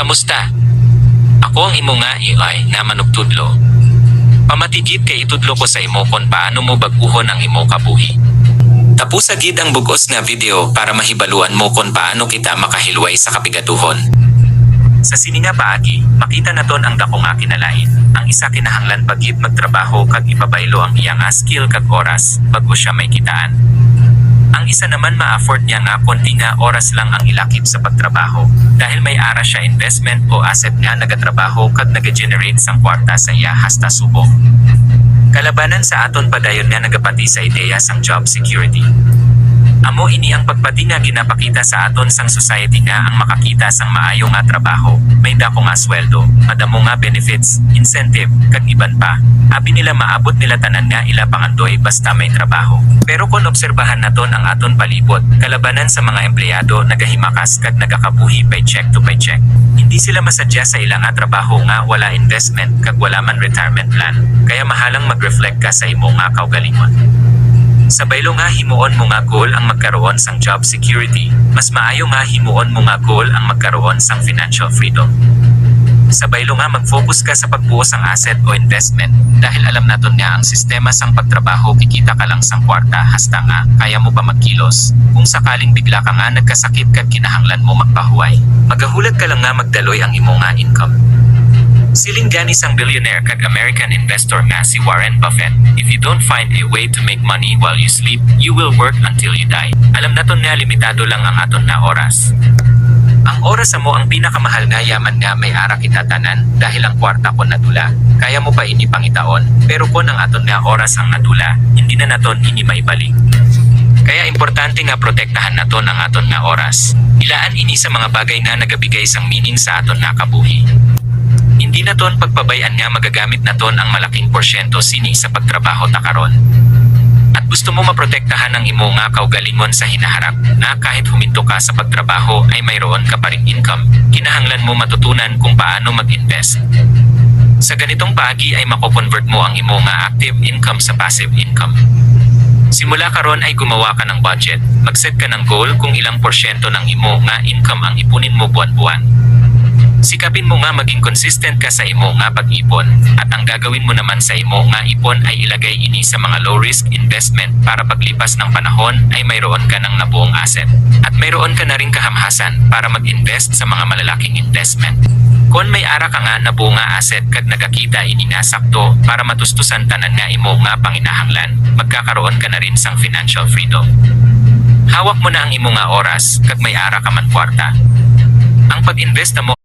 Kamusta? Ako ang imo nga AI nga manugtudlo. Pamatigid kay itudlo ko sa imo kon paano mo bag-uhon ang imo kabuhi. Tapusa gid ang bugos nga video para mahibaluan mo kon paano kita makahilway sa kapigatuhon. Sa sininga paagi, makita naton ang dako nga kinalain. Ang isa kinahanglan pagid magtrabaho kag ipabaylo ang iyang skill kag oras bago siya may kitaan. Ang isa naman ma-afford niya nga konti nga oras lang ang ilakip sa pagtrabaho dahil may ara siya investment o asset nga nagatrabaho kag nagagenerate sang kwarta sa iya hasta subok. Kalabanan sa aton padayon nga nagapati sa ideya sang job security. Amo ini ang pagpati nga ginapakita sa aton sang society nga ang makakita sang maayo nga trabaho, may dako nga sweldo, madamo nga benefits, incentive, kag iban pa. Abi nila maabot nila tanan nga ila pangandoy basta may trabaho. Pero kung obserbahan naton ang aton palibot, kalabanan sa mga empleyado nagahimakas kag nagakabuhi paycheck to paycheck. Hindi sila masadya sa ilang nga trabaho nga wala investment kag wala man retirement plan, kaya mahalang mag-reflect ka sa imo nga kaugalingon. Sa baylo nga himuon mo nga goal ang magkaroon sang job security, mas maayo nga himuon mo nga goal ang magkaroon sang financial freedom. Sa baylo nga mag-focus ka sa pagbuo sang asset o investment dahil alam naton nga ang sistema sang pagtrabaho kikita ka lang sang kwarta hasta nga kaya mo pa magkilos. Kung sakaling bigla ka nga nagkasakit kag kinahanglan mo magpahuway, magahulat ka lang nga magdaloy ang imo nga income. Siling gani sang billionaire kag American investor nga si Warren Buffett, if you don't find a way to make money while you sleep, you will work until you die. Alam naton nga limitado lang ang aton na oras. Ang oras mo ang pinakamahal nga yaman nga may ara kita tanan dahil ang kwarta ko nadula. Kaya mo pa ini pangitaon, pero kon ang aton nga oras ang nadula, hindi na naton ini maibalik. Kaya importante nga protektahan naton ang aton nga oras. Ilaan ini sa mga bagay nga nagabigay sang meaning sa aton nga kabuhi. Hindi naton pagpabayan nga magagamit naton ang malaking porsyento sini sa pagtrabaho ta karon. At gusto mo maprotektahan ang imo nga kaugalingon sa hinaharap na kahit huminto ka sa pagtrabaho ay mayroon ka pa ring income, kinahanglan mo matutunan kung paano mag-invest. Sa ganitong paagi ay mako-convert mo ang imo nga active income sa passive income. Simula karon ay gumawa ka ng budget, mag-set ka ng goal kung ilang porsyento ng imo nga income ang ipunin mo buwan-buwan. Sikapin mo nga maging consistent ka sa imo nga pag-ipon at ang gagawin mo naman sa imo nga ipon ay ilagay ini sa mga low risk investment para paglipas ng panahon ay mayroon ka ng nabuong asset at mayroon ka na ring kahamhasan para mag-invest sa mga malalaking investment. Kung may ara ka nga nabuo nga asset kag nagakita ini nga sakto para matustusan tanan nga imo nga panginahanglan, magkakaroon ka na rin sang financial freedom. Hawak mo na ang imo nga oras kag may ara ka man kwarta. Ang pag-invest mo